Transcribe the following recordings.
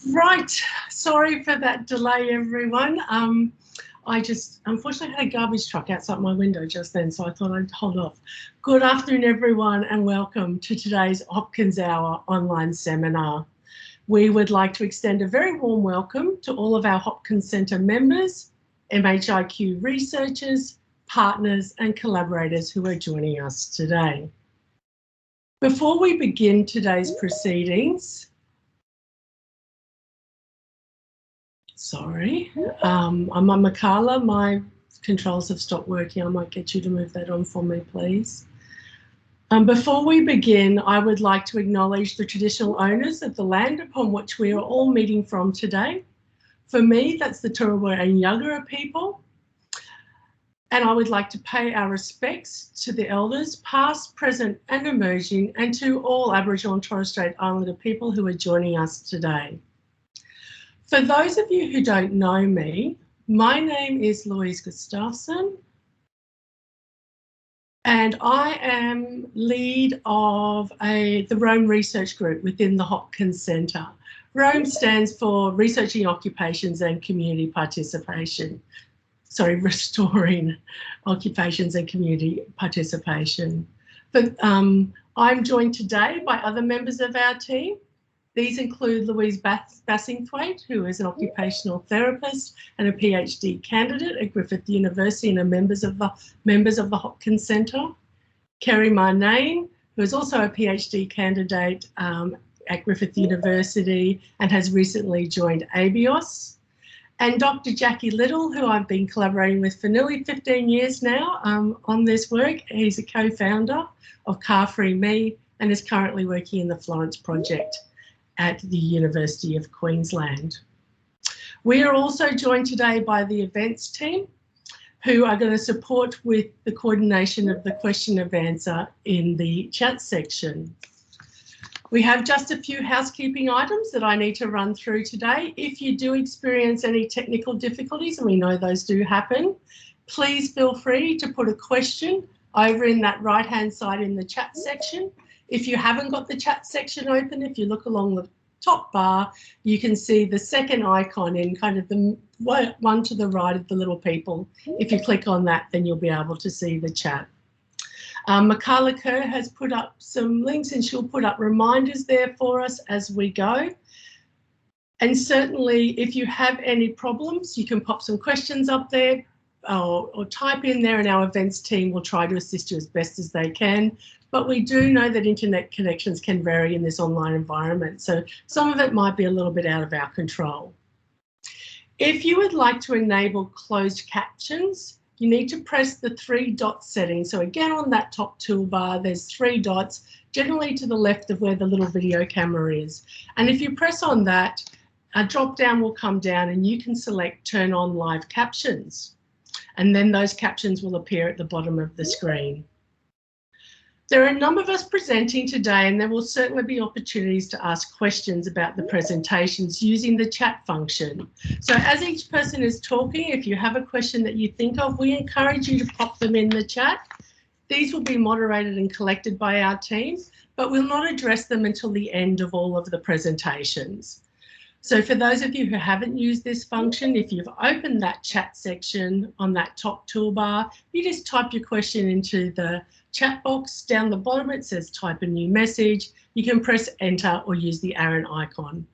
Right, sorry for that delay, everyone. I just unfortunately had a garbage truck outside my window just then, so I thought I'd hold off. Good afternoon, everyone, and welcome to today's Hopkins Hour online seminar. We would like to extend a very warm welcome to all of our Hopkins Centre members, MHIQ researchers, partners and collaborators who are joining us today. Before we begin today's proceedings, I'm on Makala. My controls have stopped working. I might get you to move that on for me, please. Before we begin, I would like to acknowledge the traditional owners of the land upon which we are all meeting from today. For me, that's the Turrbal and Yagara people. And I would like to pay our respects to the elders, past, present and emerging, and to all Aboriginal and Torres Strait Islander people who are joining us today. For those of you who don't know me, my name is Louise Gustafsson and I am lead of the ROAMM research group within the Hopkins Centre. ROAMM stands for Researching Occupations and Community Participation. Sorry, Restoring Occupations and Community Participation. But I'm joined today by other members of our team. These include Louise Bassingthwaighte, who is an occupational therapist and a PhD candidate at Griffith University and are members of the Hopkins Centre. Kerry Marnane, who is also a PhD candidate at Griffith University and has recently joined ABIOS. And Dr Jacki Liddle, who I've been collaborating with for nearly 15 years now on this work. He's a co-founder of CarFreeMe and is currently working in the Florence project at the University of Queensland. We are also joined today by the events team who are going to support with the coordination of the question and answer in the chat section. We have just a few housekeeping items that I need to run through today. If you do experience any technical difficulties, and we know those do happen, please feel free to put a question over in that right-hand side in the chat section. If you haven't got the chat section open, if you look along the top bar, you can see the second icon in kind of the one to the right of the little people. If you click on that, then you'll be able to see the chat. Makala Kerr has put up some links and she'll put up reminders there for us as we go. And certainly if you have any problems, you can pop some questions up there or type in there and our events team will try to assist you as best as they can. But we do know that internet connections can vary in this online environment, so some of it might be a little bit out of our control. If you would like to enable closed captions, you need to press the 3 dot setting. So again, on that top toolbar, there's 3 dots, generally to the left of where the little video camera is. And if you press on that, a drop down will come down and you can select turn on live captions. And then those captions will appear at the bottom of the screen. There are a number of us presenting today and there will certainly be opportunities to ask questions about the presentations using the chat function. So as each person is talking, if you have a question that you think of, we encourage you to pop them in the chat. These will be moderated and collected by our team, but we'll not address them until the end of all of the presentations. So for those of you who haven't used this function, if you've opened that chat section on that top toolbar, you just type your question into the chat box. Down the bottom it says type a new message. You can press enter or use the arrow icon,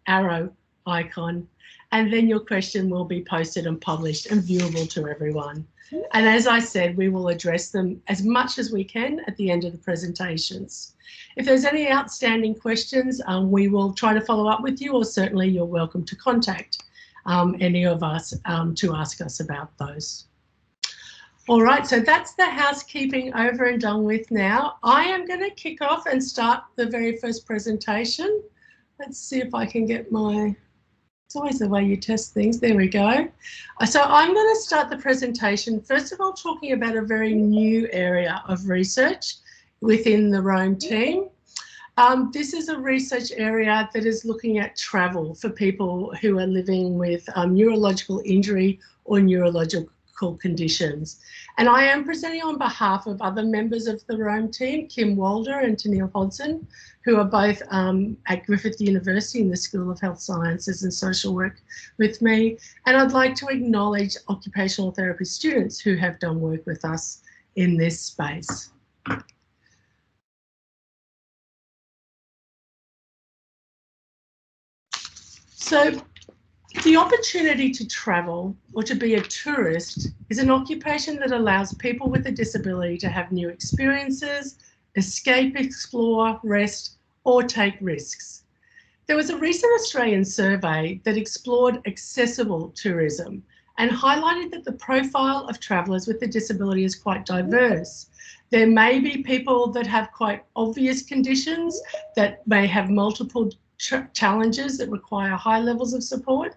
and then your question will be posted and published and viewable to everyone. And as I said, we will address them as much as we can at the end of the presentations. If there's any outstanding questions, we will try to follow up with you, or certainly you're welcome to contact any of us to ask us about those. All right, so that's the housekeeping over and done with now. I am going to kick off and start the very first presentation. Let's see if I can get my, it's always the way you test things. There we go. So I'm going to start the presentation, first of all, talking about a very new area of research within the ROAMM team. This is a research area that is looking at travel for people who are living with neurological injury or neurological neurological conditions. And I am presenting on behalf of other members of the ROAMM team, Kim Walder and Tennille Hodson, who are both at Griffith University in the School of Health Sciences and Social Work with me. And I'd like to acknowledge occupational therapy students who have done work with us in this space. So the opportunity to travel or to be a tourist is an occupation that allows people with a disability to have new experiences, escape, explore, rest, or take risks. There was a recent Australian survey that explored accessible tourism and highlighted that the profile of travellers with a disability is quite diverse. There may be people that have quite obvious conditions that may have multiple challenges that require high levels of support,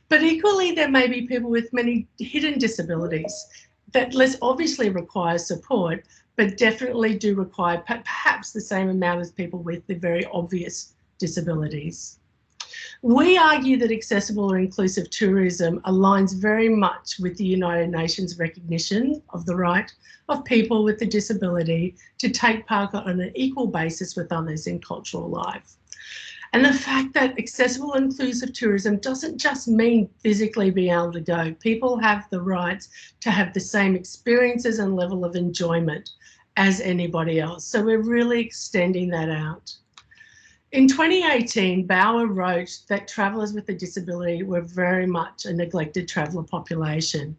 but equally there may be people with many hidden disabilities that less obviously require support, but definitely do require perhaps the same amount as people with the very obvious disabilities. We argue that accessible or inclusive tourism aligns very much with the United Nations recognition of the right of people with a disability to take part on an equal basis with others in cultural life. And the fact that accessible and inclusive tourism doesn't just mean physically being able to go. People have the right to have the same experiences and level of enjoyment as anybody else. So we're really extending that out. In 2018, Bauer wrote that travellers with a disability were very much a neglected traveller population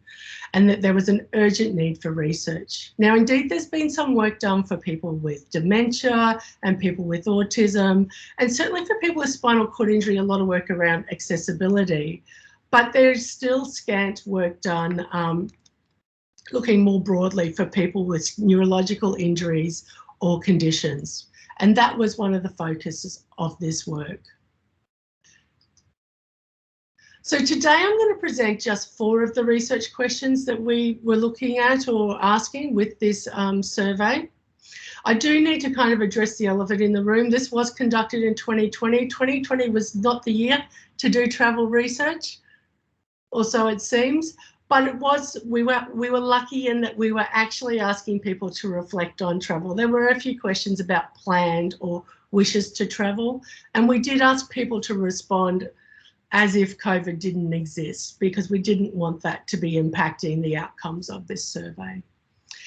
and that there was an urgent need for research. Now, indeed, there's been some work done for people with dementia and people with autism, and certainly for people with spinal cord injury, a lot of work around accessibility, but there's still scant work done looking more broadly for people with neurological injuries or conditions. And that was one of the focuses of this work. So today I'm going to present just 4 of the research questions that we were looking at or asking with this survey. I do need to kind of address the elephant in the room. This was conducted in 2020. 2020 was not the year to do travel research, or so it seems. But it was, we were lucky in that we were actually asking people to reflect on travel. There were a few questions about planned or wishes to travel, and we did ask people to respond as if COVID didn't exist, because we didn't want that to be impacting the outcomes of this survey.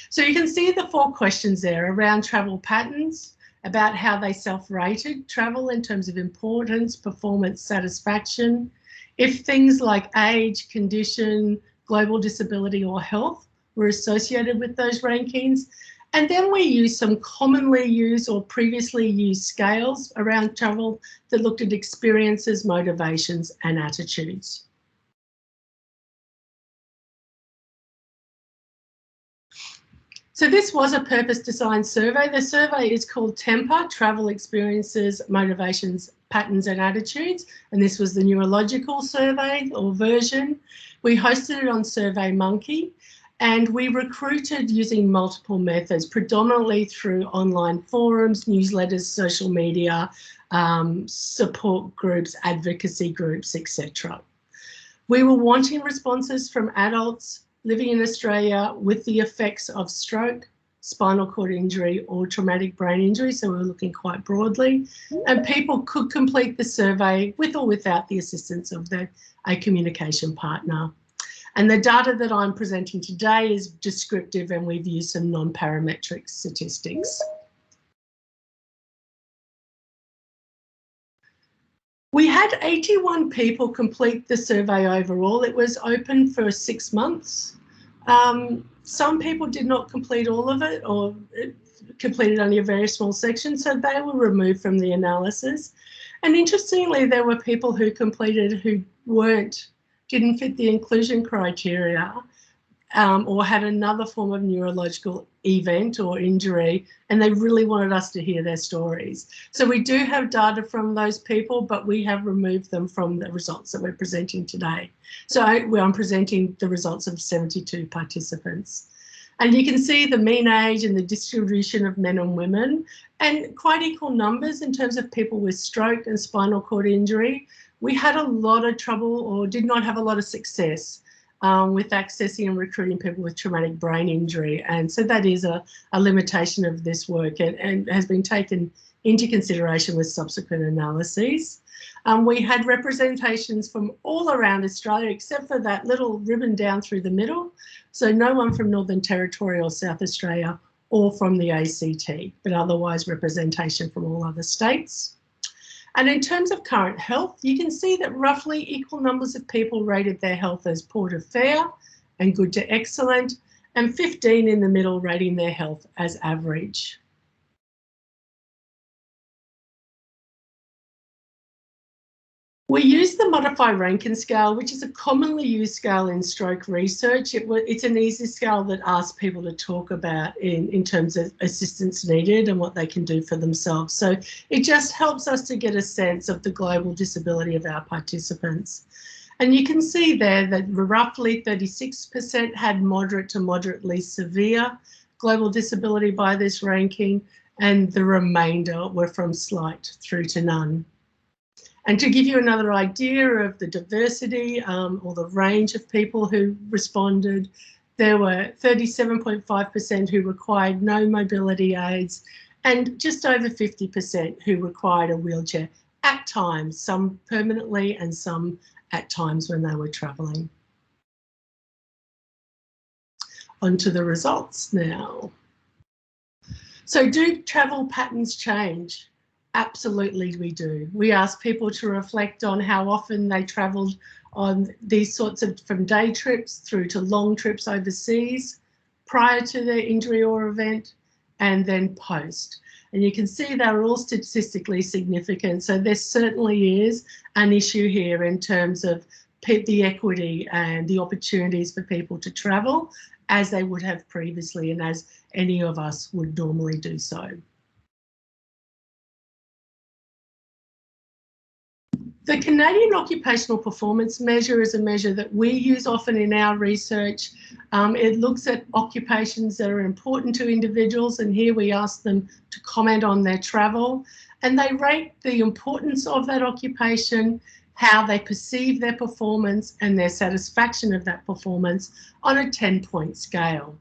So you can see the 4 questions there around travel patterns, about how they self-rated travel in terms of importance, performance, satisfaction, if things like age, condition, global disability or health were associated with those rankings. And then we used some commonly used or previously used scales around travel that looked at experiences, motivations and attitudes. So this was a purpose-designed survey. The survey is called TEMPA, Travel Experiences, Motivations, Patterns and Attitudes, and this was the neurological survey or version. We hosted it on SurveyMonkey, and we recruited using multiple methods, predominantly through online forums, newsletters, social media, support groups, advocacy groups, etc. We were wanting responses from adults living in Australia with the effects of stroke, spinal cord injury or traumatic brain injury, so we were looking quite broadly, and people could complete the survey with or without the assistance of a communication partner. And the data that I'm presenting today is descriptive, and we've used some non-parametric statistics. We had 81 people complete the survey overall. It was open for 6 months. Some people did not complete all of it, or completed only a very small section, so they were removed from the analysis. And interestingly, there were people who completed who didn't fit the inclusion criteria, or had another form of neurological event or injury, and they really wanted us to hear their stories. So we do have data from those people, but we have removed them from the results that we're presenting today. So I'm presenting the results of 72 participants. And you can see the mean age and the distribution of men and women, and quite equal numbers in terms of people with stroke and spinal cord injury. We had a lot of trouble, or did not have a lot of success, with accessing and recruiting people with traumatic brain injury. And so that is a limitation of this work and has been taken into consideration with subsequent analyses. We had representations from all around Australia, except for that little ribbon down through the middle. So no one from Northern Territory or South Australia or from the ACT, but otherwise representation from all other states. And in terms of current health, you can see that roughly equal numbers of people rated their health as poor to fair and good to excellent, and 15 in the middle rating their health as average. We use the modified Rankin scale, which is a commonly used scale in stroke research. It's an easy scale that asks people to talk about in terms of assistance needed and what they can do for themselves. So it just helps us to get a sense of the global disability of our participants. And you can see there that roughly 36% had moderate to moderately severe global disability by this ranking, and the remainder were from slight through to none. And to give you another idea of the diversity or the range of people who responded, there were 37.5% who required no mobility aids and just over 50% who required a wheelchair at times, some permanently and some at times when they were travelling. On to the results now. So do travel patterns change? Absolutely we do. We ask people to reflect on how often they travelled on these sorts of, from day trips through to long trips overseas, prior to their injury or event, and then post. And you can see they're all statistically significant. So there certainly is an issue here in terms of the equity and the opportunities for people to travel as they would have previously and as any of us would normally do so. The Canadian Occupational Performance Measure is a measure that we use often in our research. It looks at occupations that are important to individuals, and here we ask them to comment on their travel, and they rate the importance of that occupation, how they perceive their performance and their satisfaction of that performance on a 10-point scale.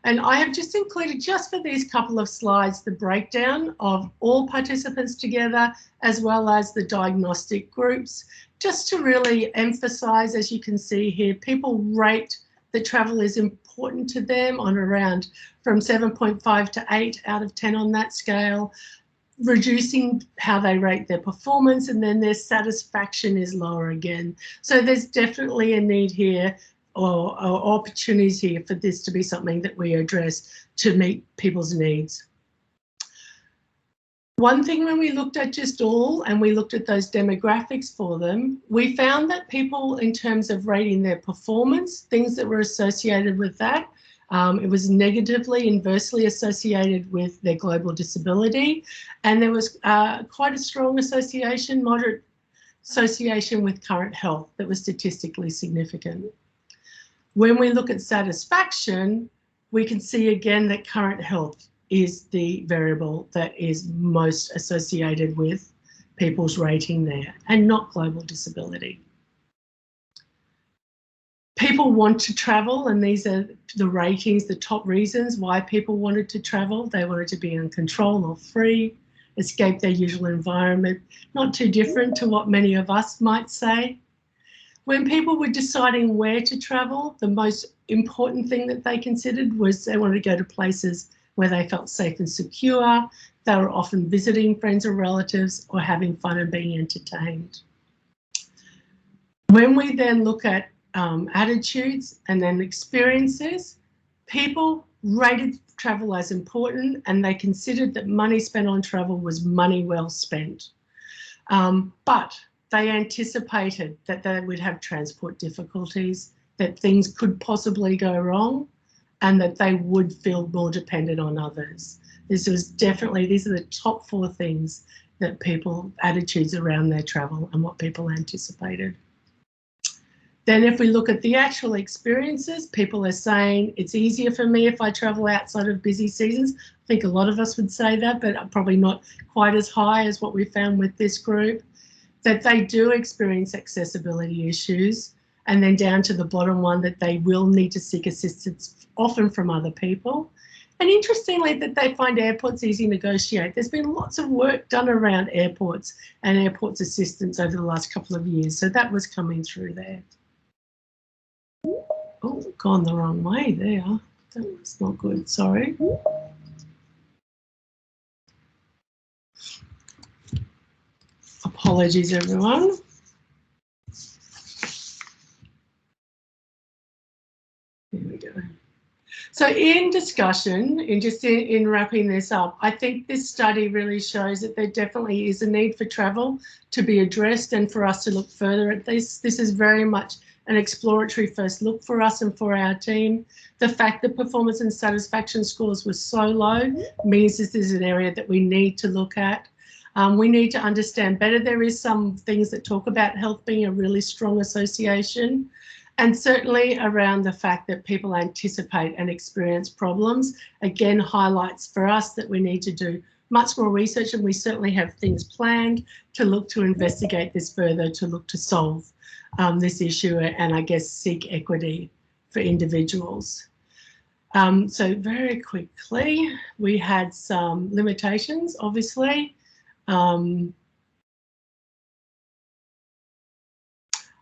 And I have just included, just for these couple of slides, the breakdown of all participants together, as well as the diagnostic groups, just to really emphasise, as you can see here, people rate that travel is important to them on around from 7.5 to 8 out of 10 on that scale, reducing how they rate their performance, and then their satisfaction is lower again. So there's definitely a need here or opportunities here for this to be something that we address to meet people's needs. One thing when we looked at just all, and we looked at those demographics for them, we found that people, in terms of rating their performance, things that were associated with that, it was negatively, inversely associated with their global disability, and there was quite a strong association, moderate association with current health that was statistically significant. When we look at satisfaction, we can see again that current health is the variable that is most associated with people's rating there, and not global disability. People want to travel, and these are the ratings, the top reasons why people wanted to travel. They wanted to be in control or free, escape their usual environment, not too different to what many of us might say. When people were deciding where to travel, the most important thing that they considered was they wanted to go to places where they felt safe and secure. They were often visiting friends or relatives or having fun and being entertained. When we then look at attitudes and then experiences, people rated travel as important, and they considered that money spent on travel was money well spent. But they anticipated that they would have transport difficulties, that things could possibly go wrong, and that they would feel more dependent on others. These are the top 4 things that attitudes around their travel and what people anticipated. Then if we look at the actual experiences, people are saying it's easier for me if I travel outside of busy seasons. I think a lot of us would say that, but probably not quite as high as what we found with this group. That they do experience accessibility issues, and then down to the bottom one that they will need to seek assistance, often from other people. And interestingly, that they find airports easy to negotiate. There's been lots of work done around airports and airports assistance over the last couple of years. So that was coming through there. Oh, gone the wrong way there. That's not good, sorry. Apologies, everyone. Here we go. So in discussion, in wrapping this up, I think this study really shows that there definitely is a need for travel to be addressed and for us to look further at this. This is very much an exploratory first look for us and for our team. The fact that performance and satisfaction scores were so low means this is an area that we need to look at. We need to understand better. There is some things that talk about health being a really strong association, and certainly around the fact that people anticipate and experience problems, again, highlights for us that we need to do much more research, and we certainly have things planned to look to investigate this further, to look to solve this issue and I guess seek equity for individuals. So very quickly, we had some limitations, obviously.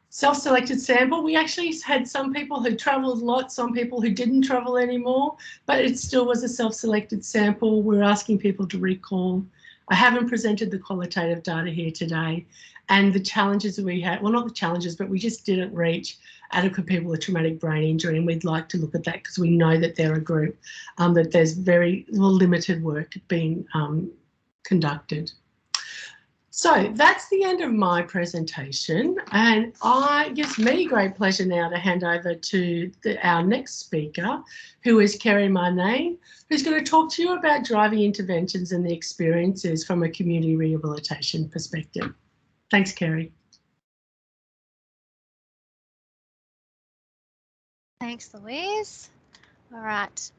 Self-selected sample, we actually had some people who travelled lots, some people who didn't travel anymore, but it still was a self-selected sample. We're asking people to recall. I haven't presented the qualitative data here today, and the challenges we had, well, not the challenges, but we just didn't reach adequate people with traumatic brain injury, and we'd like to look at that because we know that they're a group, that there's very limited work being conducted. So that's the end of my presentation, and it gives me great pleasure now to hand over to our next speaker, who is Kerry Marnane, who's going to talk to you about driving interventions and the experiences from a community rehabilitation perspective. Thanks, Kerry. Thanks, Louise. All right,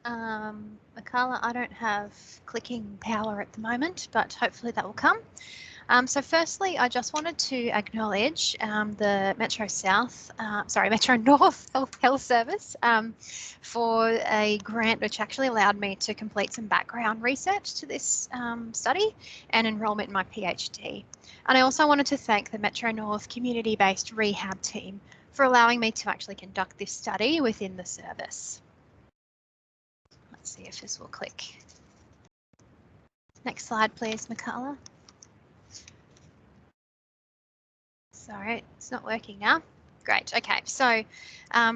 Michaela, I don't have clicking power at the moment, but hopefully that will come. So firstly, I just wanted to acknowledge the Metro North Health Service for a grant which actually allowed me to complete some background research to this study and enrolment in my PhD. And I also wanted to thank the Metro North community-based rehab team for allowing me to actually conduct this study within the service. Let's see if this will click. Next slide, please, Michaela. Sorry, it's not working now. Great. Okay, so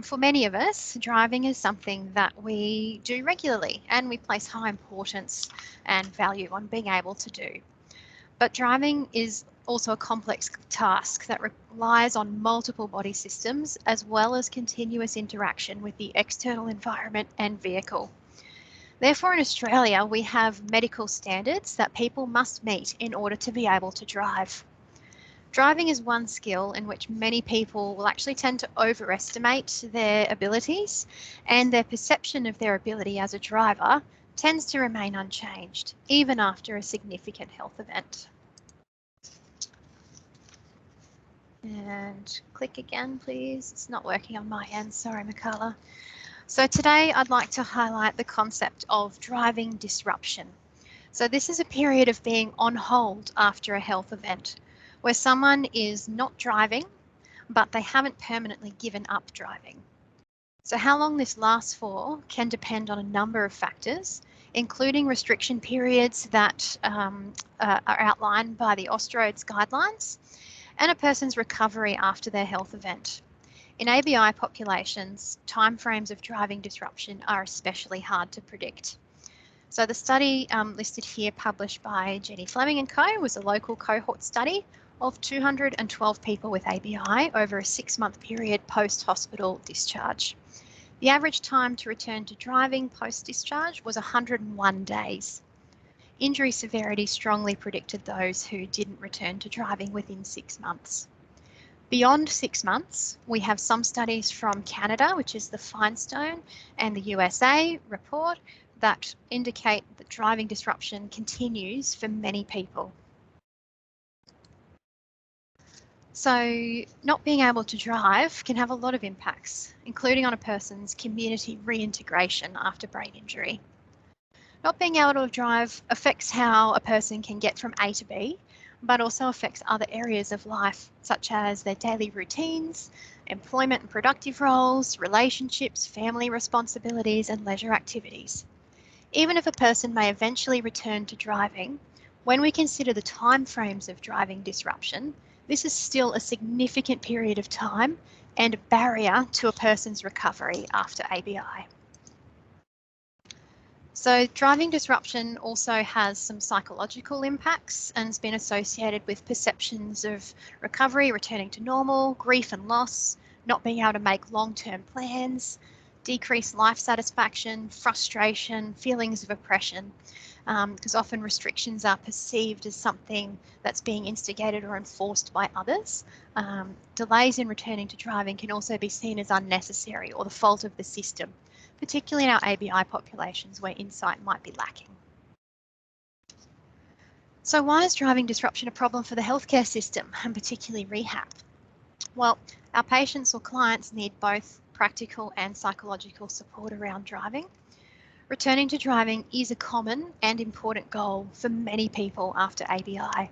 for many of us, driving is something that we do regularly and we place high importance and value on being able to do. But driving is also a complex task that relies on multiple body systems as well as continuous interaction with the external environment and vehicle. Therefore, in Australia, we have medical standards that people must meet in order to be able to drive. Driving is one skill in which many people will actually tend to overestimate their abilities, and their perception of their ability as a driver tends to remain unchanged, even after a significant health event. And click again, please. It's not working on my end. Sorry, Michaela. So today I'd like to highlight the concept of driving disruption. So this is a period of being on hold after a health event, where someone is not driving, but they haven't permanently given up driving. So how long this lasts for can depend on a number of factors, including restriction periods that are outlined by the Austroads guidelines, and a person's recovery after their health event. In ABI populations, timeframes of driving disruption are especially hard to predict. So the study listed here, published by Jenny Fleming and co, was a local cohort study of 212 people with ABI over a 6-month period post-hospital discharge. The average time to return to driving post-discharge was 101 days. Injury severity strongly predicted those who didn't return to driving within 6 months. Beyond 6 months, we have some studies from Canada, which is the Finestone, and the USA report that indicate that driving disruption continues for many people. So not being able to drive can have a lot of impacts, including on a person's community reintegration after brain injury. Not being able to drive affects how a person can get from A to B, but also affects other areas of life, such as their daily routines, employment and productive roles, relationships, family responsibilities, and leisure activities. Even if a person may eventually return to driving, when we consider the timeframes of driving disruption, this is still a significant period of time and a barrier to a person's recovery after ABI. So driving disruption also has some psychological impacts and has been associated with perceptions of recovery, returning to normal, grief and loss, not being able to make long-term plans, decreased life satisfaction, frustration, feelings of oppression, because often restrictions are perceived as something that's being instigated or enforced by others. Delays in returning to driving can also be seen as unnecessary or the fault of the system, particularly in our ABI populations where insight might be lacking. So why is driving disruption a problem for the healthcare system, and particularly rehab? Well, our patients or clients need both practical and psychological support around driving. Returning to driving is a common and important goal for many people after ABI.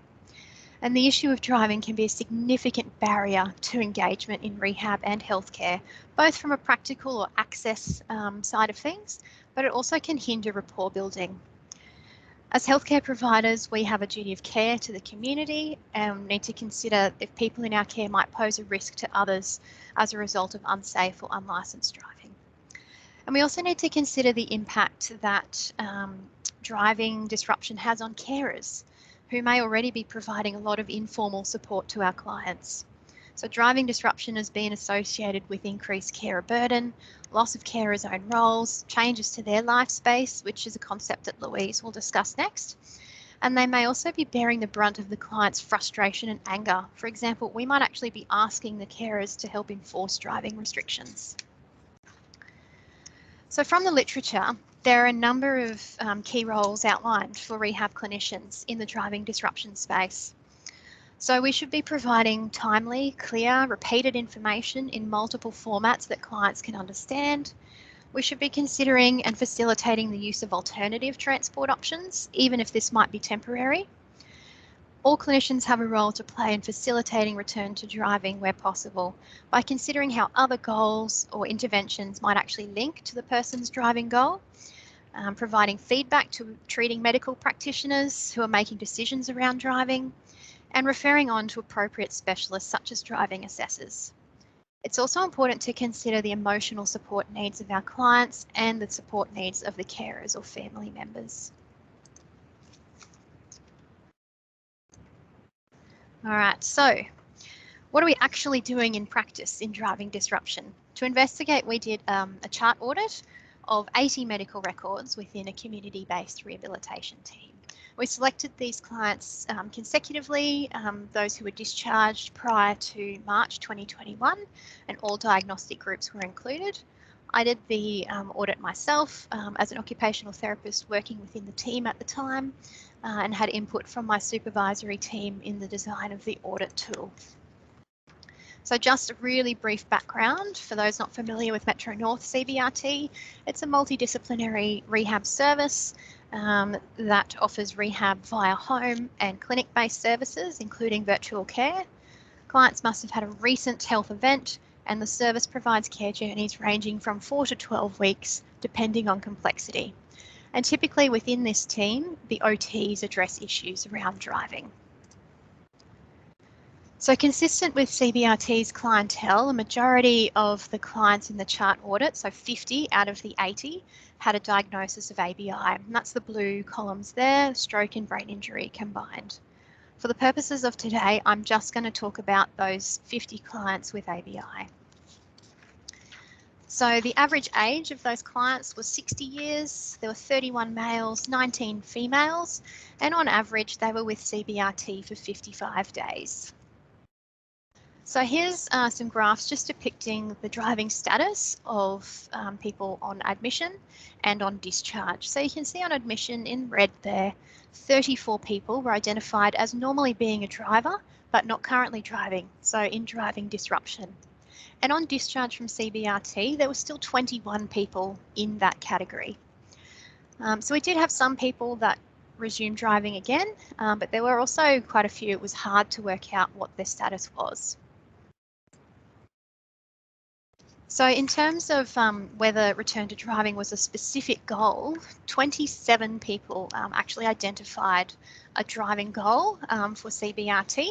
And the issue of driving can be a significant barrier to engagement in rehab and healthcare, both from a practical or access side of things, but it also can hinder rapport building. As healthcare providers, we have a duty of care to the community and need to consider if people in our care might pose a risk to others as a result of unsafe or unlicensed driving. And we also need to consider the impact that driving disruption has on carers, who may already be providing a lot of informal support to our clients. So driving disruption has been associated with increased carer burden, loss of carers' own roles, changes to their life space, which is a concept that Louise will discuss next. And they may also be bearing the brunt of the client's frustration and anger. For example, we might actually be asking the carers to help enforce driving restrictions. So from the literature, there are a number of key roles outlined for rehab clinicians in the driving disruption space. So we should be providing timely, clear, repeated information in multiple formats that clients can understand. We should be considering and facilitating the use of alternative transport options, even if this might be temporary. All clinicians have a role to play in facilitating return to driving where possible by considering how other goals or interventions might actually link to the person's driving goal, providing feedback to treating medical practitioners who are making decisions around driving, and referring on to appropriate specialists such as driving assessors. It's also important to consider the emotional support needs of our clients and the support needs of the carers or family members. All right, so what are we actually doing in practice in driving disruption? To investigate, we did a chart audit of 80 medical records within a community-based rehabilitation team. We selected these clients consecutively, those who were discharged prior to March 2021, and all diagnostic groups were included. I did the audit myself as an occupational therapist working within the team at the time, and had input from my supervisory team in the design of the audit tool. So just a really brief background for those not familiar with Metro North CBRT. It's a multidisciplinary rehab service that offers rehab via home and clinic-based services, including virtual care. Clients must have had a recent health event, and the service provides care journeys ranging from 4 to 12 weeks, depending on complexity. And typically within this team, the OTs address issues around driving. So consistent with CBRT's clientele, a majority of the clients in the chart audit, so 50 out of the 80, had a diagnosis of ABI. And that's the blue columns there, stroke and brain injury combined. For the purposes of today, I'm just going to talk about those 50 clients with ABI. So the average age of those clients was 60 years, there were 31 males, 19 females, and on average they were with CBRT for 55 days. So here's some graphs just depicting the driving status of people on admission and on discharge. So you can see on admission in red there, 34 people were identified as normally being a driver, but not currently driving, so in driving disruption. And on discharge from CBRT, there were still 21 people in that category. So we did have some people that resumed driving again, but there were also quite a few. It was hard to work out what their status was. So in terms of whether return to driving was a specific goal, 27 people actually identified a driving goal for CBRT.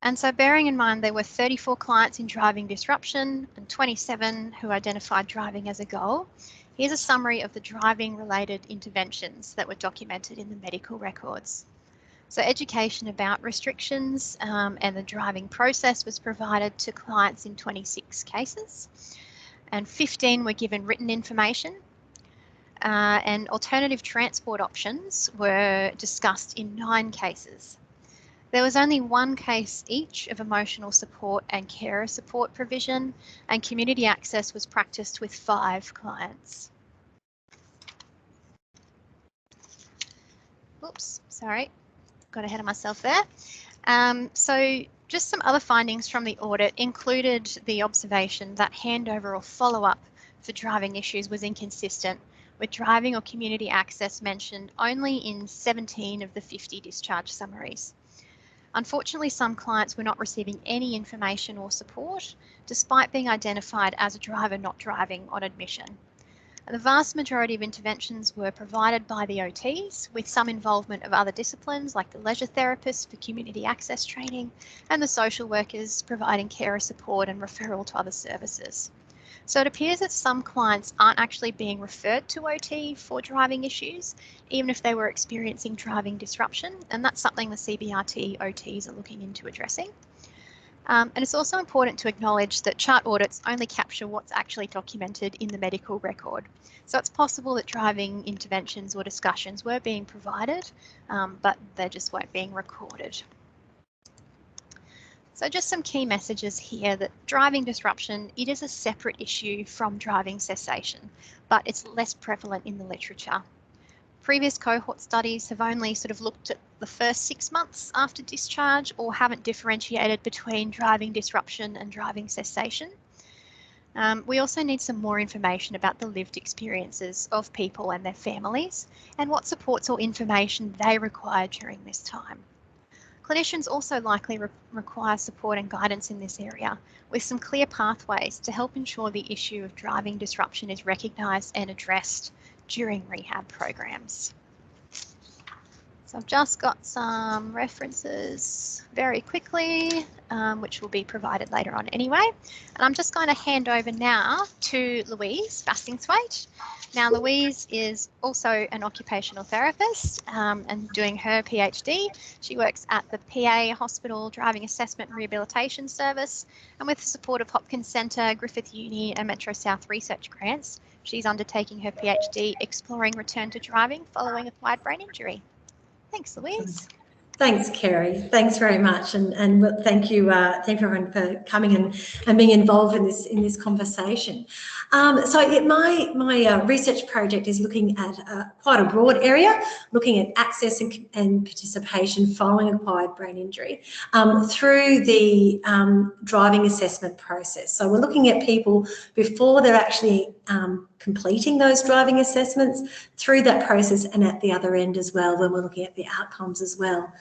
And so bearing in mind there were 34 clients in driving disruption and 27 who identified driving as a goal, here's a summary of the driving related interventions that were documented in the medical records. So education about restrictions and the driving process was provided to clients in 26 cases, and 15 were given written information, and alternative transport options were discussed in 9 cases. There was only 1 case each of emotional support and carer support provision, and community access was practiced with 5 clients. Oops, sorry. Got ahead of myself there. So just some other findings from the audit included the observation that handover or follow-up for driving issues was inconsistent, with driving or community access mentioned only in 17 of the 50 discharge summaries. Unfortunately, some clients were not receiving any information or support, despite being identified as a driver not driving on admission. The vast majority of interventions were provided by the OTs, with some involvement of other disciplines like the leisure therapists for community access training and the social workers providing carer support and referral to other services. So it appears that some clients aren't actually being referred to OT for driving issues, even if they were experiencing driving disruption, and that's something the CBRT OTs are looking into addressing. And it's also important to acknowledge that chart audits only capture what's actually documented in the medical record. So it's possible that driving interventions or discussions were being provided, but they just weren't being recorded. So just some key messages here that driving disruption, it is a separate issue from driving cessation, but it's less prevalent in the literature. Previous cohort studies have only sort of looked at the first 6 months after discharge or haven't differentiated between driving disruption and driving cessation. We also need some more information about the lived experiences of people and their families and what supports or information they require during this time. Clinicians also likely require support and guidance in this area, with some clear pathways to help ensure the issue of driving disruption is recognised and addressed during rehab programs. So I've just got some references very quickly, which will be provided later on anyway. And I'm just going to hand over now to Louise Bassingthwaighte. Now Louise is also an occupational therapist and doing her PhD. She works at the PA Hospital Driving Assessment and Rehabilitation Service, and with the support of Hopkins Centre, Griffith Uni and Metro South research grants, she's undertaking her PhD exploring return to driving following acquired brain injury. Thanks, Louise. Thanks, Kerry. Thanks very much, and thank you everyone for coming and being involved in this conversation. So my research project is looking at quite a broad area, looking at access and participation following acquired brain injury through the driving assessment process. So we're looking at people before they're actually completing those driving assessments, through that process, and at the other end as well, when we're looking at the outcomes as well.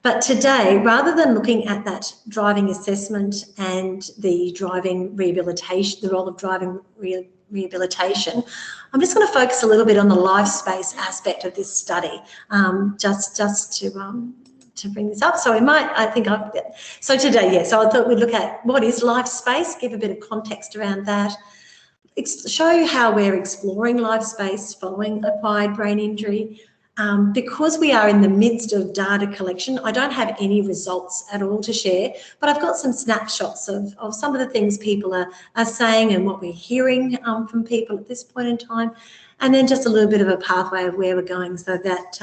But today, rather than looking at that driving assessment and the driving rehabilitation, the role of driving rehabilitation, I'm just going to focus a little bit on the life space aspect of this study, just to bring this up. So so today, so I thought we'd look at what is life space, give a bit of context around that, show how we're exploring life space following acquired brain injury. Because we are in the midst of data collection, I don't have any results at all to share, but I've got some snapshots of some of the things people are saying and what we're hearing from people at this point in time, and then just a little bit of a pathway of where we're going, so that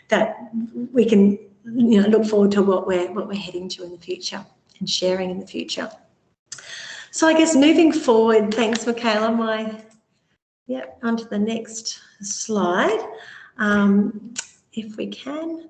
that we can look forward to what we're heading to in the future and sharing in the future. So I guess moving forward, thanks, Michaela. Onto the next slide, if we can.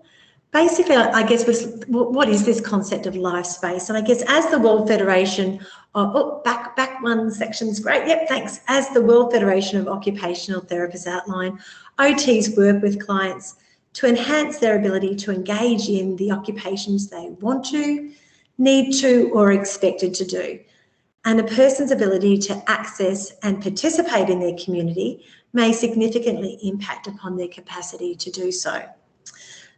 Basically, I guess, what is this concept of life space? And I guess as the World Federation, back one section's great. Yep, thanks. As the World Federation of Occupational Therapists outline, OTs work with clients to enhance their ability to engage in the occupations they want to, need to, or are expected to do. And a person's ability to access and participate in their community may significantly impact upon their capacity to do so.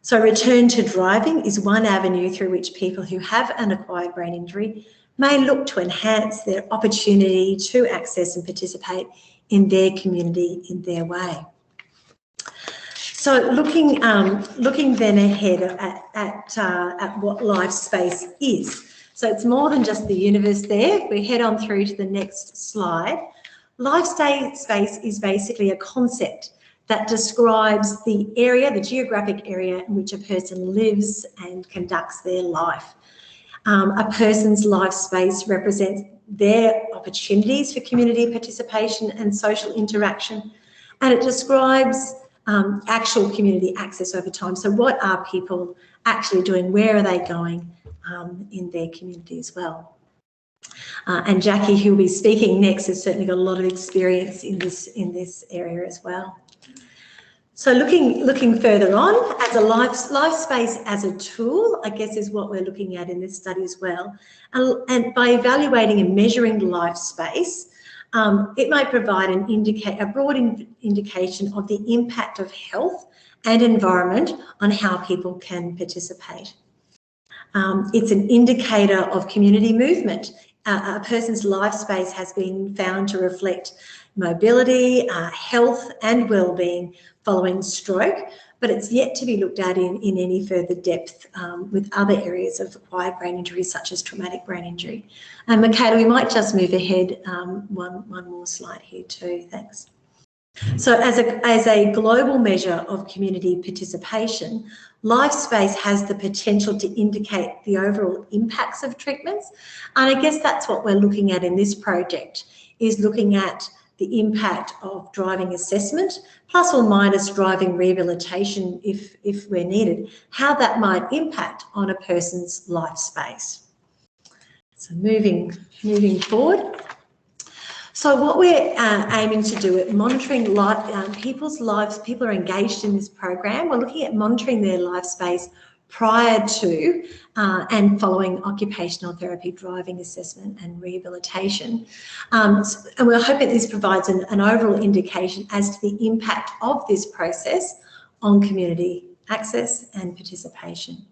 So return to driving is one avenue through which people who have an acquired brain injury may look to enhance their opportunity to access and participate in their community in their way. So looking then ahead at what life space is. So it's more than just the universe there. If we head on through to the next slide, life space is basically a concept that describes the area, the geographic area in which a person lives and conducts their life. A person's life space represents their opportunities for community participation and social interaction, and it describes actual community access over time. So what are people actually doing? Where are they going in their community as well? And Jackie, who will be speaking next, has certainly got a lot of experience in this area as well. So looking further on, as a life space as a tool, I guess, is what we're looking at in this study as well. And by evaluating and measuring life space, it might provide a broad indication of the impact of health and environment on how people can participate. It's an indicator of community movement. A person's life space has been found to reflect mobility, health and well-being following stroke, but it's yet to be looked at in any further depth with other areas of acquired brain injury, such as traumatic brain injury. And Michaela, we might just move ahead one more slide here too, thanks. So as a global measure of community participation, life space has the potential to indicate the overall impacts of treatments. And I guess that's what we're looking at in this project, is looking at the impact of driving assessment, plus or minus driving rehabilitation if we're needed, how that might impact on a person's life space. So moving forward. So what we're aiming to do at monitoring people's lives, people are engaged in this program. We're looking at monitoring their life space prior to and following occupational therapy, driving assessment and rehabilitation. And we're hoping this provides an overall indication as to the impact of this process on community access and participation.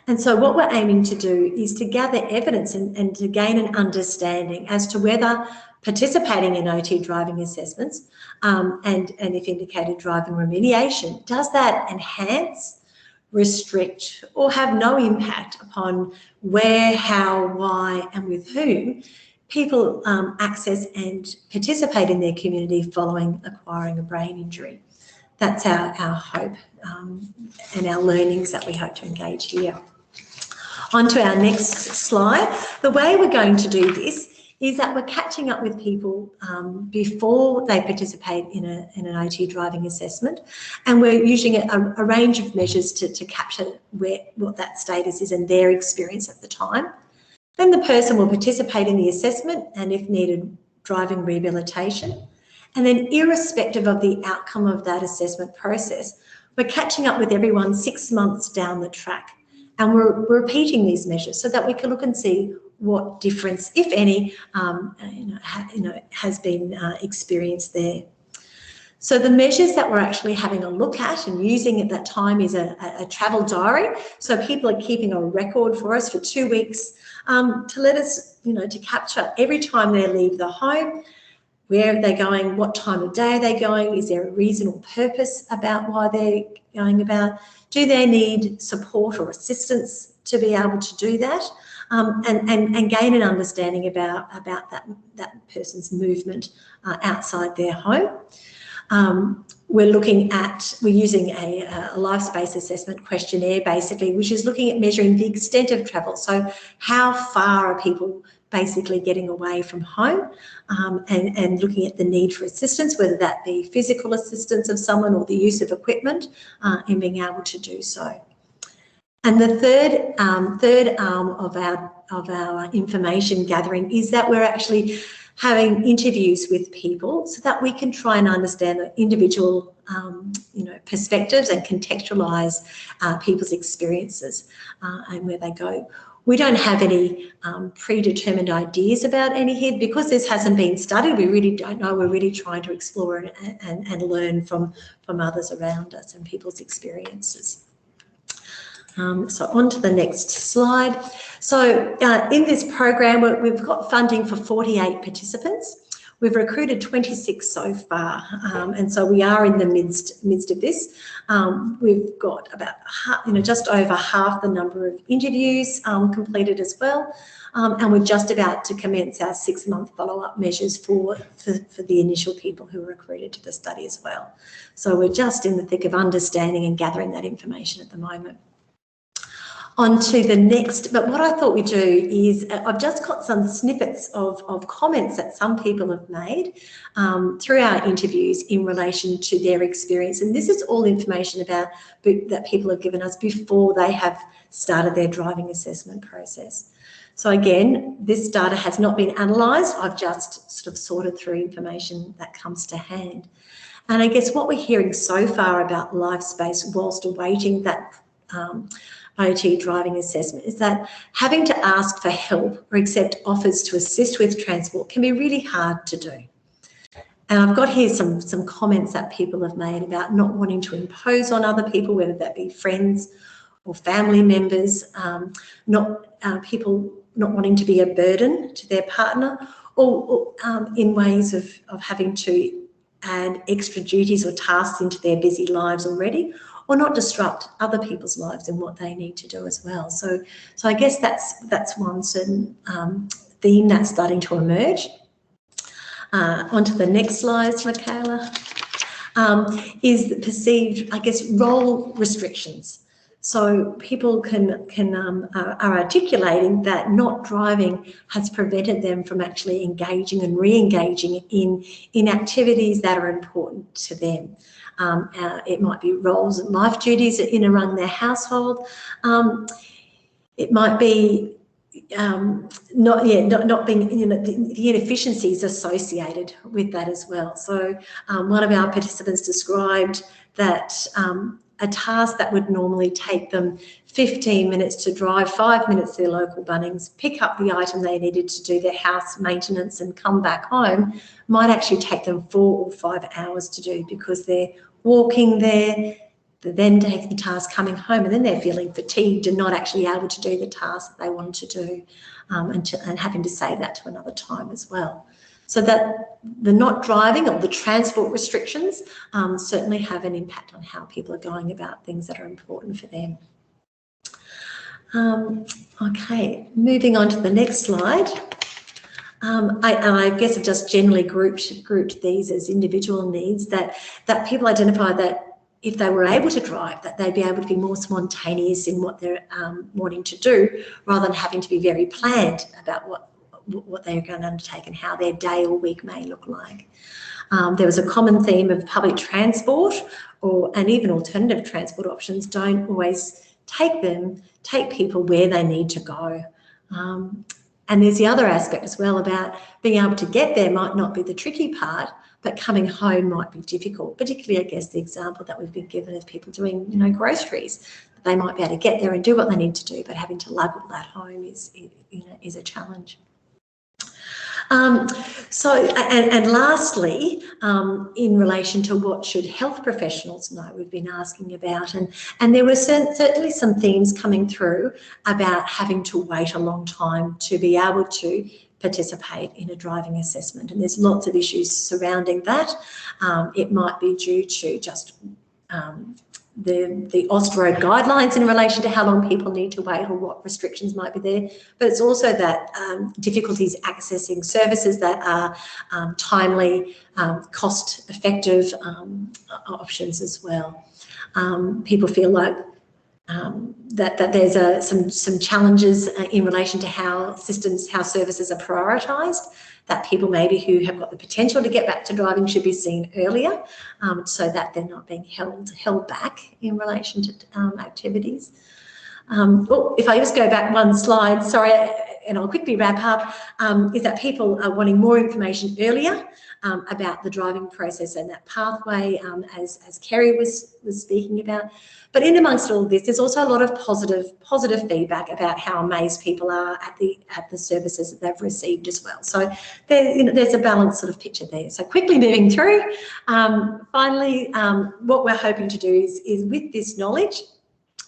And so what we're aiming to do is to gather evidence and to gain an understanding as to whether participating in OT driving assessments and if indicated driving remediation, does that enhance, restrict or have no impact upon where, how, why and with whom people access and participate in their community following acquiring a brain injury. That's our hope and our learnings that we hope to engage here. On to our next slide. The way we're going to do this is that we're catching up with people before they participate in an OT driving assessment, and we're using a range of measures to capture what that status is and their experience at the time. Then the person will participate in the assessment and, if needed, driving rehabilitation. And then, irrespective of the outcome of that assessment process, we're catching up with everyone 6 months down the track, and we're repeating these measures so that we can look and see what difference, if any, has been experienced there. So the measures that we're actually having a look at and using at that time is a travel diary. So people are keeping a record for us for 2 weeks to let us, to capture every time they leave the home, where are they going, what time of day are they going, is there a reason or purpose about why they're going about, do they need support or assistance to be able to do that? And gain an understanding about that person's movement outside their home. We're using a life space assessment questionnaire, basically, which is looking at measuring the extent of travel. So how far are people basically getting away from home, and looking at the need for assistance, whether that be physical assistance of someone or the use of equipment, in being able to do so. And the third arm of our information gathering is that we're actually having interviews with people so that we can try and understand the individual perspectives and contextualise people's experiences and where they go. We don't have any predetermined ideas about any here because this hasn't been studied. We really don't know. We're really trying to explore and learn from others around us and people's experiences. So on to the next slide. So in this program, we've got funding for 48 participants. We've recruited 26 so far, and so we are in the midst of this. We've got about just over half the number of interviews completed as well, and we're just about to commence our 6-month follow-up measures for the initial people who were recruited to the study as well. So we're just in the thick of understanding and gathering that information at the moment. On to the next, but what I thought we'd do is I've just got some snippets of comments that some people have made through our interviews in relation to their experience. And this is all information about that people have given us before they have started their driving assessment process. So again, this data has not been analysed. I've just sort of sorted through information that comes to hand. And I guess what we're hearing so far about life space whilst awaiting that OT driving assessment is that having to ask for help or accept offers to assist with transport can be really hard to do. And I've got here some comments that people have made about not wanting to impose on other people, whether that be friends or family members, people not wanting to be a burden to their partner, or in ways of having to add extra duties or tasks into their busy lives already, or not disrupt other people's lives and what they need to do as well. So I guess that's one certain theme that's starting to emerge. Onto the next slide, Michaela, is the perceived, I guess, role restrictions. So people are articulating that not driving has prevented them from actually engaging and re-engaging in activities that are important to them. It might be roles and life duties in and around their household. It might be not being, the inefficiencies associated with that as well. So one of our participants described that a task that would normally take them 15 minutes to drive 5 minutes to their local Bunnings, pick up the item they needed to do their house maintenance and come back home, might actually take them 4 or 5 hours to do because they're walking there, they're then taking the task coming home, and then they're feeling fatigued and not actually able to do the task that they wanted to do, and having to save that to another time as well. So that the not driving or the transport restrictions certainly have an impact on how people are going about things that are important for them. Okay, moving on to the next slide. I guess I've just generally grouped these as individual needs that people identify that if they were able to drive, that they'd be able to be more spontaneous in what they're wanting to do, rather than having to be very planned about what they're going to undertake and how their day or week may look like. There was a common theme of public transport and even alternative transport options don't always take people where they need to go. And there's the other aspect as well about being able to get there might not be the tricky part, but coming home might be difficult, particularly, I guess, the example that we've been given of people doing, groceries. They might be able to get there and do what they need to do, but having to lug all that home is a challenge. Lastly, in relation to what should health professionals know, we've been asking about, and there were certainly some themes coming through about having to wait a long time to be able to participate in a driving assessment, and there's lots of issues surrounding that. It might be due to just Road guidelines in relation to how long people need to wait or what restrictions might be there, but it's also that difficulties accessing services that are timely, cost-effective options as well. People feel like that there's some challenges in relation to how services are prioritised, that people maybe who have got the potential to get back to driving should be seen earlier, so that they're not being held back in relation to activities. If I just go back one slide, sorry, and I'll quickly wrap up, is that people are wanting more information earlier about the driving process and that pathway, as Kerry was speaking about. But in amongst all of this, there's also a lot of positive feedback about how amazed people are at the services that they've received as well. So there's a balanced sort of picture there. So quickly moving through, finally, what we're hoping to do is with this knowledge,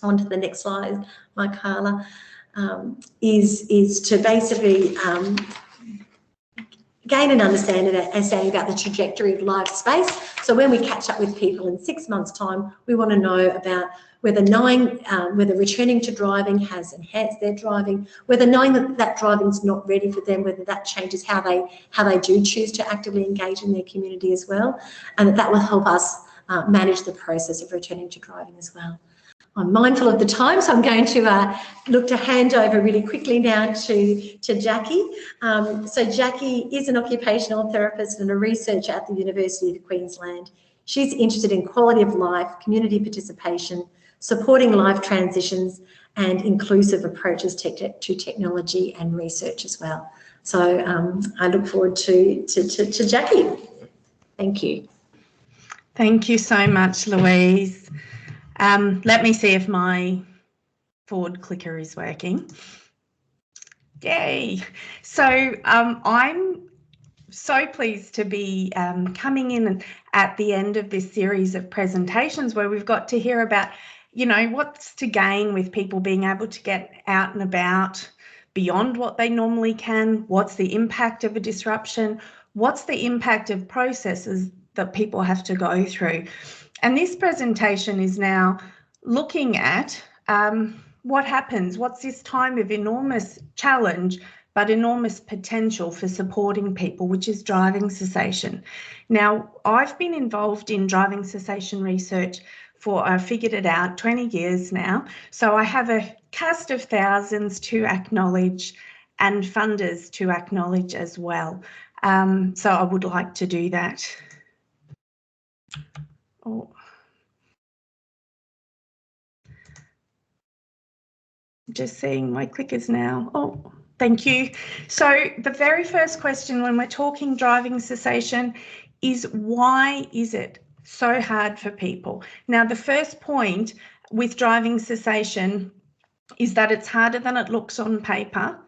on to the next slide, Carla, is to basically gain an understanding about the trajectory of life space. So when we catch up with people in 6 months' time, we want to know about whether returning to driving has enhanced their driving, whether knowing that driving's not ready for them, whether that changes how they do choose to actively engage in their community as well, and that will help us manage the process of returning to driving as well. I'm mindful of the time, so I'm going to look to hand over really quickly now to Jacki. So Jacki is an occupational therapist and a researcher at the University of Queensland. She's interested in quality of life, community participation, supporting life transitions, and inclusive approaches to technology and research as well. So I look forward to Jacki. Thank you. Thank you so much, Louise. Let me see if my forward clicker is working. Yay. So I'm so pleased to be coming in at the end of this series of presentations where we've got to hear about, what's to gain with people being able to get out and about beyond what they normally can, what's the impact of a disruption, what's the impact of processes that people have to go through. And this presentation is now looking at what happens, what's this time of enormous challenge but enormous potential for supporting people, which is driving cessation. Now, I've been involved in driving cessation research for, I figured it out, 20 years now. So I have a cast of thousands to acknowledge and funders to acknowledge as well. So I would like to do that. Oh. Just seeing my clickers now. Oh, thank you. So the very first question when we're talking driving cessation is, why is it so hard for people? Now, the first point with driving cessation is that it's harder than it looks on paper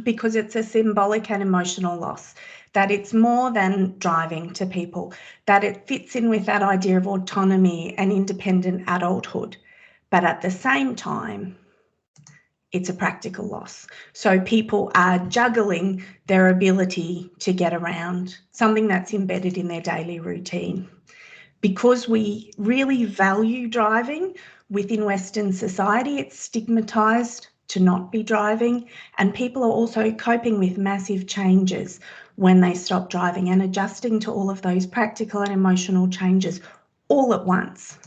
because it's a symbolic and emotional loss, that it's more than driving to people, that it fits in with that idea of autonomy and independent adulthood. But at the same time, it's a practical loss. So people are juggling their ability to get around, something that's embedded in their daily routine. Because we really value driving within Western society, it's stigmatised to not be driving, and people are also coping with massive changes when they stop driving and adjusting to all of those practical and emotional changes all at once.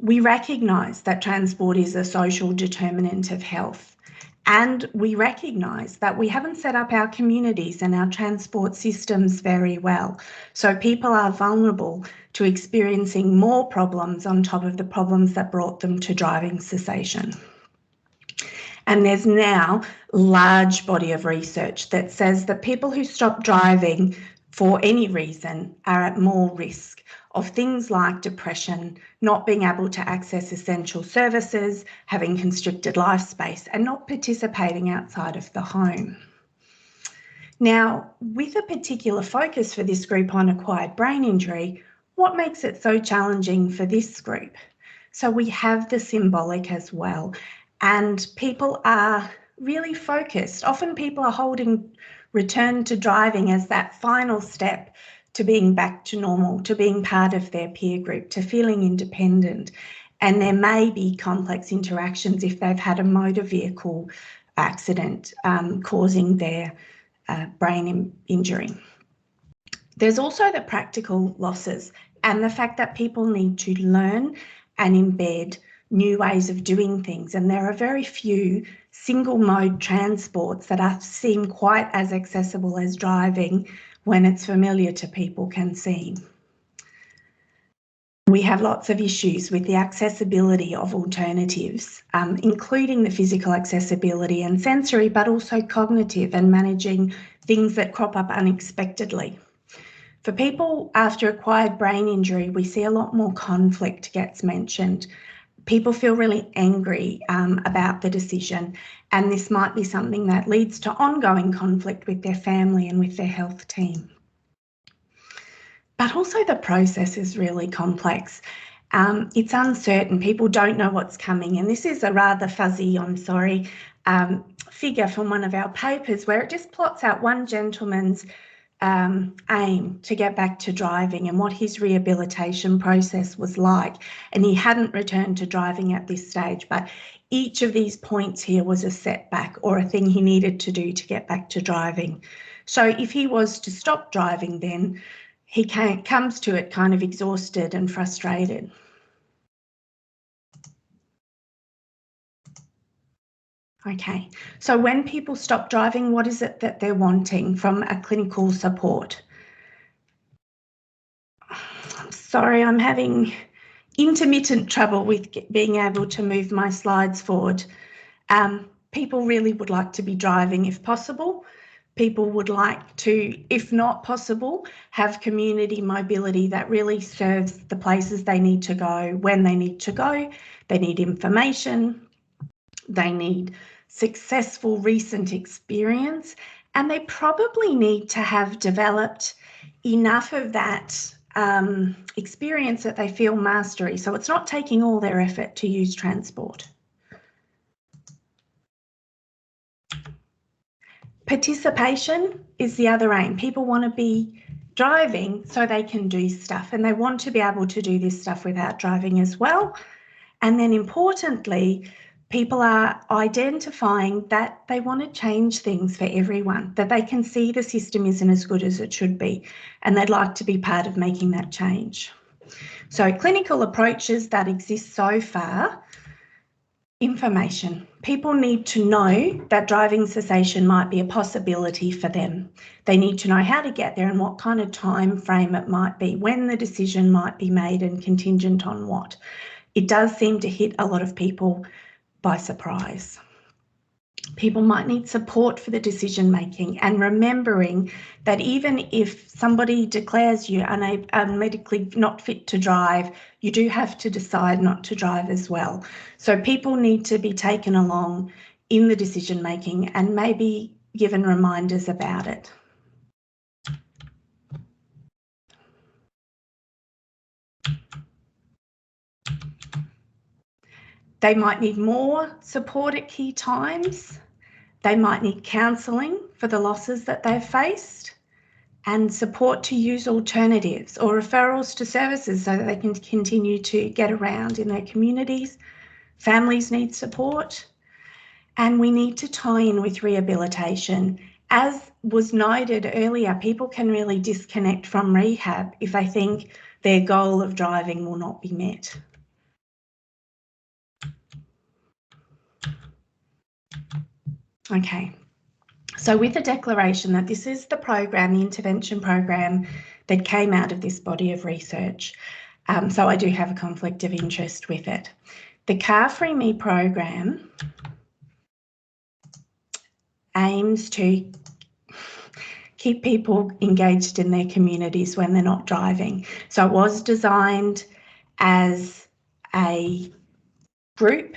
We recognise that transport is a social determinant of health, and we recognise that we haven't set up our communities and our transport systems very well. So people are vulnerable to experiencing more problems on top of the problems that brought them to driving cessation. And there's now a large body of research that says that people who stop driving for any reason are at more risk of things like depression, not being able to access essential services, having constricted life space, and not participating outside of the home. Now, with a particular focus for this group on acquired brain injury, what makes it so challenging for this group? So we have the symbolic as well, and people are really focused. Often people are holding return to driving as that final step to being back to normal, to being part of their peer group, to feeling independent. And there may be complex interactions if they've had a motor vehicle accident causing their brain injury. There's also the practical losses and the fact that people need to learn and embed new ways of doing things. And there are very few single mode transports that seem quite as accessible as driving when it's familiar to people can seem. We have lots of issues with the accessibility of alternatives, including the physical accessibility and sensory, but also cognitive and managing things that crop up unexpectedly. For people after acquired brain injury, we see a lot more conflict gets mentioned. People feel really angry about the decision, and this might be something that leads to ongoing conflict with their family and with their health team. But also the process is really complex. It's uncertain. People don't know what's coming. And this is a rather fuzzy, figure from one of our papers where it just plots out one gentleman's aim to get back to driving and what his rehabilitation process was like. And he hadn't returned to driving at this stage, but each of these points here was a setback or a thing he needed to do to get back to driving. So if he was to stop driving, then he comes to it kind of exhausted and frustrated. Okay, so when people stop driving, what is it that they're wanting from a clinical support? I'm sorry, I'm having intermittent trouble with being able to move my slides forward. People really would like to be driving if possible. People would like to, if not possible, have community mobility that really serves the places they need to go, when they need to go. They need information, they need successful recent experience, and they probably need to have developed enough of that experience that they feel mastery. So it's not taking all their effort to use transport. Participation is the other aim. People want to be driving so they can do stuff, and they want to be able to do this stuff without driving as well. And then importantly, people are identifying that they want to change things for everyone, that they can see the system isn't as good as it should be, and they'd like to be part of making that change. So clinical approaches that exist so far. Information. People need to know that driving cessation might be a possibility for them. They need to know how to get there and what kind of time frame it might be, when the decision might be made and contingent on what. It does seem to hit a lot of people by surprise. People might need support for the decision making, and remembering that even if somebody declares you medically not fit to drive, you do have to decide not to drive as well. So people need to be taken along in the decision making and maybe given reminders about it. They might need more support at key times. They might need counselling for the losses that they've faced, and support to use alternatives or referrals to services so that they can continue to get around in their communities. Families need support, and we need to tie in with rehabilitation. As was noted earlier, people can really disconnect from rehab if they think their goal of driving will not be met. Okay, so with the declaration that this is the program, the intervention program that came out of this body of research, so I do have a conflict of interest with it. The CarFreeMe program aims to keep people engaged in their communities when they're not driving. So it was designed as a group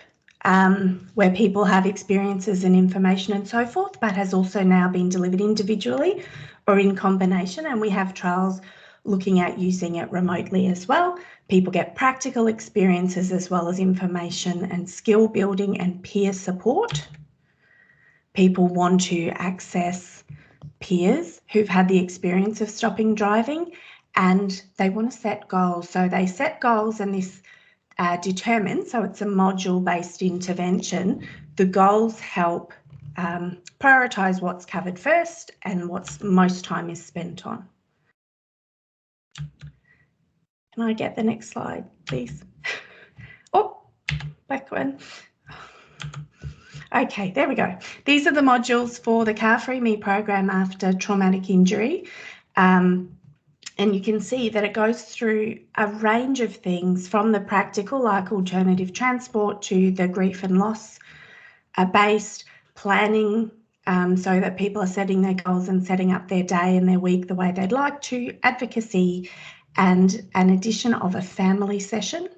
where people have experiences and information and so forth, but has also now been delivered individually or in combination, and we have trials looking at using it remotely as well. People get practical experiences as well as information and skill building and peer support. People want to access peers who've had the experience of stopping driving, and they want to set goals. So they set goals, and this determines, so it's a module-based intervention. The goals help prioritise what's covered first and what's most time is spent on. Can I get the next slide, please? Oh, back one. Okay, there we go. These are the modules for the CarFreeMe program after traumatic injury. And you can see that it goes through a range of things, from the practical, like alternative transport, to the grief and loss based planning, so that people are setting their goals and setting up their day and their week the way they'd like to, advocacy, and an addition of a family session.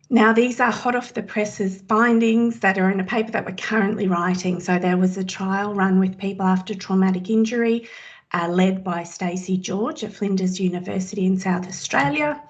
Now, these are hot off the presses findings that are in a paper that we're currently writing. So there was a trial run with people after traumatic injury, led by Stacey George at Flinders University in South Australia.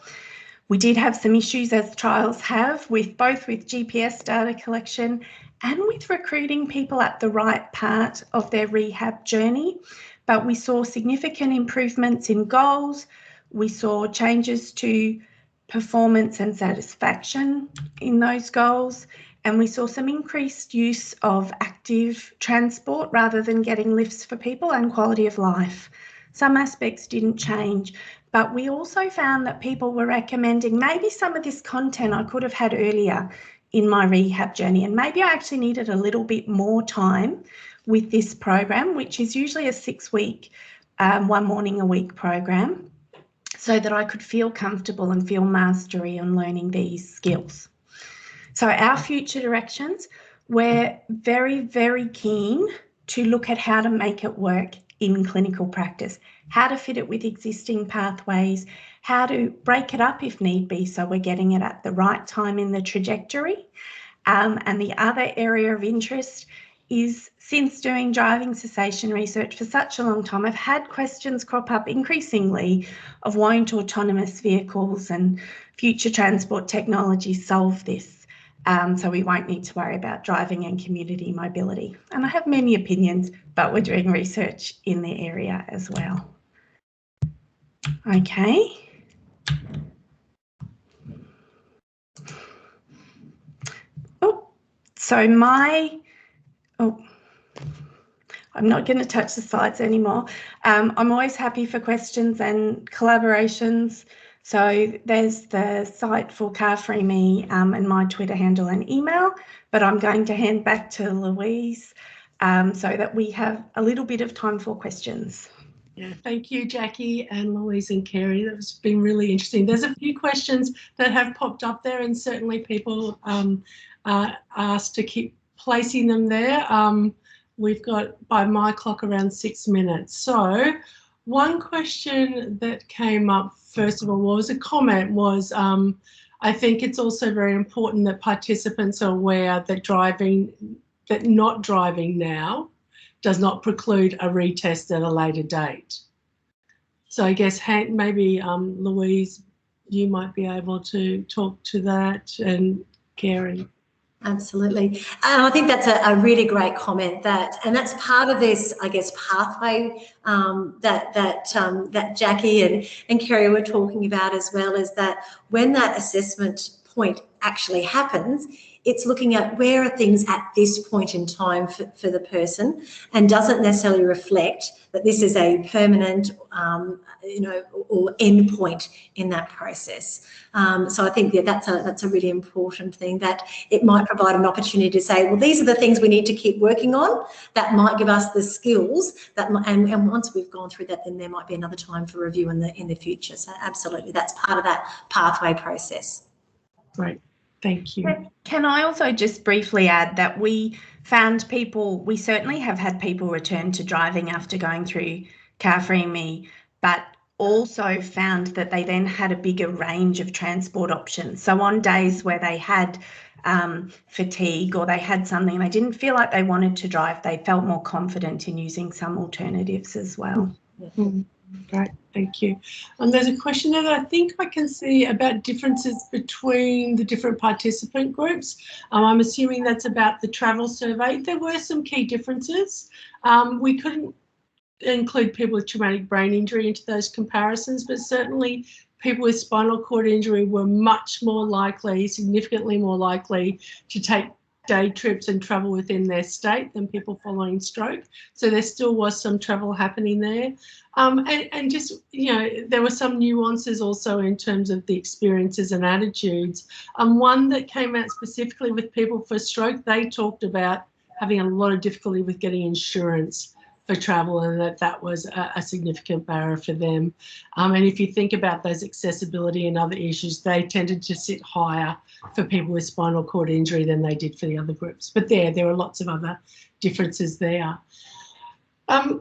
We did have some issues, as trials have, with both with GPS data collection and with recruiting people at the right part of their rehab journey. But we saw significant improvements in goals. We saw changes to performance and satisfaction in those goals, and we saw some increased use of active transport rather than getting lifts for people, and quality of life. Some aspects didn't change, but we also found that people were recommending maybe some of this content I could have had earlier in my rehab journey, and maybe I actually needed a little bit more time with this program, which is usually a 6-week, 1 morning a week program, so that I could feel comfortable and feel mastery on learning these skills. So our future directions, we're very, very keen to look at how to make it work in clinical practice, how to fit it with existing pathways, how to break it up if need be, so we're getting it at the right time in the trajectory. And the other area of interest is, since doing driving cessation research for such a long time, I've had questions crop up increasingly of won't autonomous vehicles and future transport technology solve this? So we won't need to worry about driving and community mobility. And I have many opinions, but we're doing research in the area as well. Okay. Oh, so I'm not going to touch the slides anymore. I'm always happy for questions and collaborations. So there's the site for CarFreeMe and my Twitter handle and email, but I'm going to hand back to Louise so that we have a little bit of time for questions. Yeah, thank you, Jackie and Louise and Kerry. That's been really interesting. There's a few questions that have popped up there, and certainly people asked to keep placing them there. We've got, by my clock, around 6 minutes. So one question that came up, first of all, was a comment, was I think it's also very important that participants are aware that not driving now does not preclude a retest at a later date. So I guess maybe Louise, you might be able to talk to that, and Kerry. Absolutely. And I think that's a really great comment, and that's part of this, I guess, pathway that Jackie and Kerry were talking about, as well, as that when that assessment point actually happens, it's looking at where are things at this point in time for the person, and doesn't necessarily reflect that this is a permanent, or end point in that process. So I think that's a really important thing, that it might provide an opportunity to say, well, these are the things we need to keep working on that might give us the skills that, and once we've gone through that, then there might be another time for review in the future. So absolutely, that's part of that pathway process. Great. Thank you. Can I also just briefly add that we certainly have had people return to driving after going through CarFreeMe, but also found that they then had a bigger range of transport options. So on days where they had fatigue, or they had something they didn't feel like they wanted to drive, they felt more confident in using some alternatives as well. Mm-hmm. Great, thank you. And there's a question that I think I can see about differences between the different participant groups. I'm assuming that's about the travel survey. There were some key differences. We couldn't include people with traumatic brain injury into those comparisons, but certainly people with spinal cord injury were much more likely, significantly more likely to take day trips and travel within their state than people following stroke. So there still was some travel happening there. And just, you know, there were some nuances also in terms of the experiences and attitudes. One that came out specifically with people for stroke, they talked about having a lot of difficulty with getting insurance for travel, and that was a significant barrier for them. And if you think about those accessibility and other issues, they tended to sit higher for people with spinal cord injury than they did for the other groups. But there are lots of other differences there.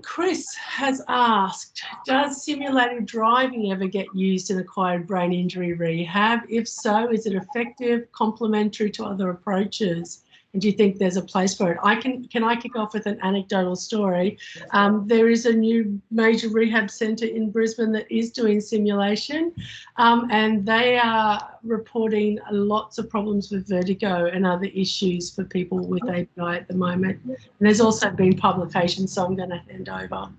Chris has asked, does simulated driving ever get used in acquired brain injury rehab? If so, is it effective, complementary to other approaches? And do you think there's a place for it? Can I kick off with an anecdotal story? There is a new major rehab centre in Brisbane that is doing simulation, and they are reporting lots of problems with vertigo and other issues for people with ABI at the moment. And there's also been publications, so I'm going to hand over.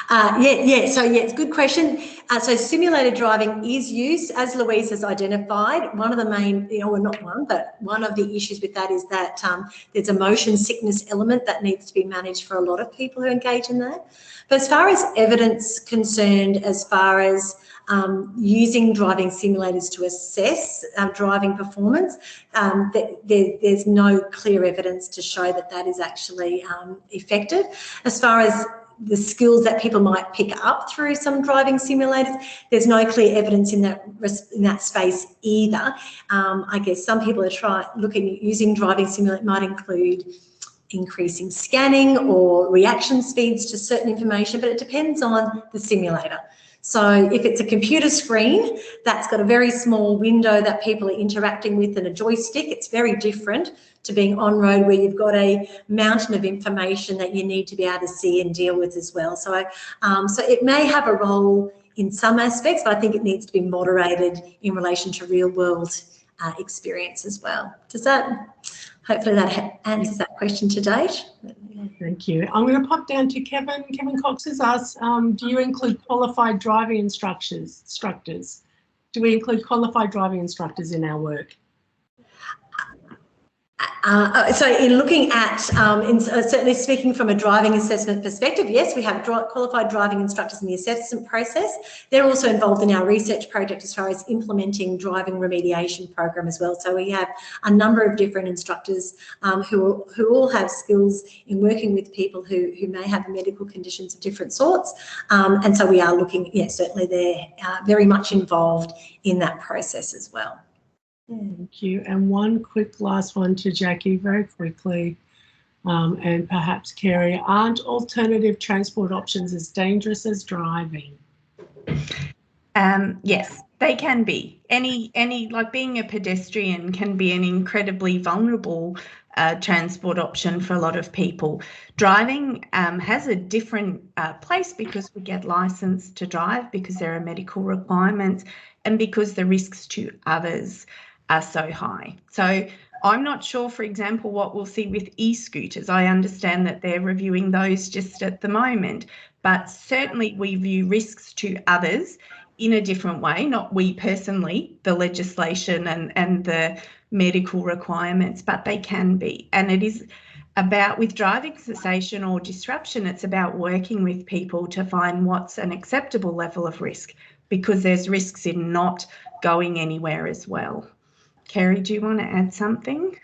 So it's a good question. So simulated driving is used, as Louise has identified. One of the main, or not one, but one of the issues with that is that there's a motion sickness element that needs to be managed for a lot of people who engage in that. But as far as evidence concerned, as far as using driving simulators to assess driving performance, there's no clear evidence to show that that is actually effective. As far as the skills that people might pick up through some driving simulators, there's no clear evidence in that space either. I guess some people are looking at using driving simulators might include increasing scanning or reaction speeds to certain information, but it depends on the simulator. So if it's a computer screen that's got a very small window that people are interacting with and a joystick, it's very different to being on road where you've got a mountain of information that you need to be able to see and deal with as well. So, so it may have a role in some aspects, but I think it needs to be moderated in relation to real world experience as well. Hopefully that answers that question to date. Thank you. I'm going to pop down to Kevin. Kevin Cox has asked, do you include qualified driving instructors? Do we include qualified driving instructors in our work? So in looking at, certainly speaking from a driving assessment perspective, yes, we have qualified driving instructors in the assessment process. They're also involved in our research project as far as implementing driving remediation program as well. So we have a number of different instructors who all have skills in working with people who may have medical conditions of different sorts. And so we are looking, yes, certainly they're very much involved in that process as well. Thank you. And one quick last one to Jackie, very quickly, and perhaps Kerry. Aren't alternative transport options as dangerous as driving? Yes, they can be. Any like being a pedestrian can be an incredibly vulnerable transport option for a lot of people. Driving has a different place because we get licensed to drive, because there are medical requirements, and because the risks to others are so high. So I'm not sure, for example, what we'll see with e-scooters. I understand that they're reviewing those just at the moment, but certainly we view risks to others in a different way, not we personally, the legislation and the medical requirements, but they can be. And it is about, with driving cessation or disruption, it's about working with people to find what's an acceptable level of risk, because there's risks in not going anywhere as well. Kerry, do you want to add something?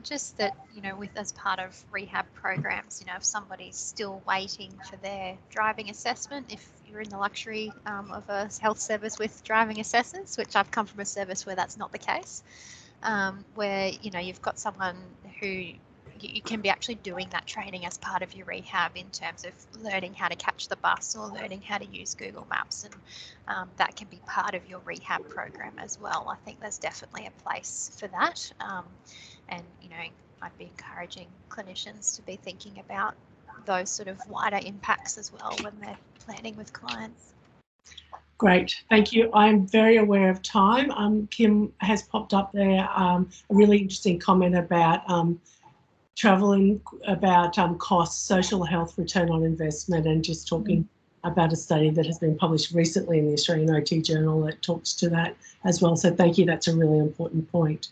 Just that, you know, as part of rehab programs, you know, if somebody's still waiting for their driving assessment, if you're in the luxury of a health service with driving assessors, which I've come from a service where that's not the case, where, you know, you've got someone who you can be actually doing that training as part of your rehab in terms of learning how to catch the bus or learning how to use Google Maps, and that can be part of your rehab program as well. I think there's definitely a place for that, and, you know, I'd be encouraging clinicians to be thinking about those sort of wider impacts as well when they're planning with clients. Great, thank you. I'm very aware of time. Kim has popped up there a really interesting comment about travelling, about costs, social health, return on investment, and just talking about a study that has been published recently in the Australian OT Journal that talks to that as well. So thank you, that's a really important point.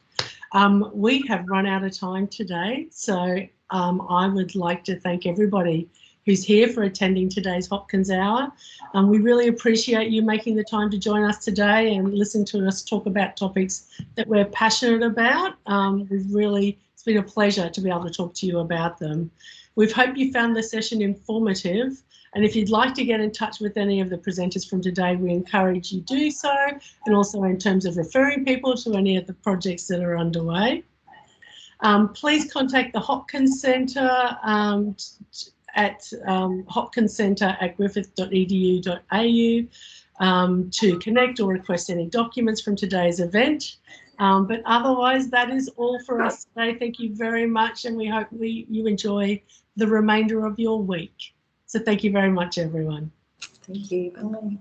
We have run out of time today, so I would like to thank everybody who's here for attending today's Hopkins Hour. We really appreciate you making the time to join us today and listen to us talk about topics that we're passionate about. It's been a pleasure to be able to talk to you about them. We hope you found the session informative, and if you'd like to get in touch with any of the presenters from today, we encourage you do so, and also in terms of referring people to any of the projects that are underway. Please contact the Hopkins Centre at hopkinscentre@griffith.edu.au to connect or request any documents from today's event. But otherwise, that is all for us today. Thank you very much, and we hope you enjoy the remainder of your week. So thank you very much, everyone. Thank you. Bye.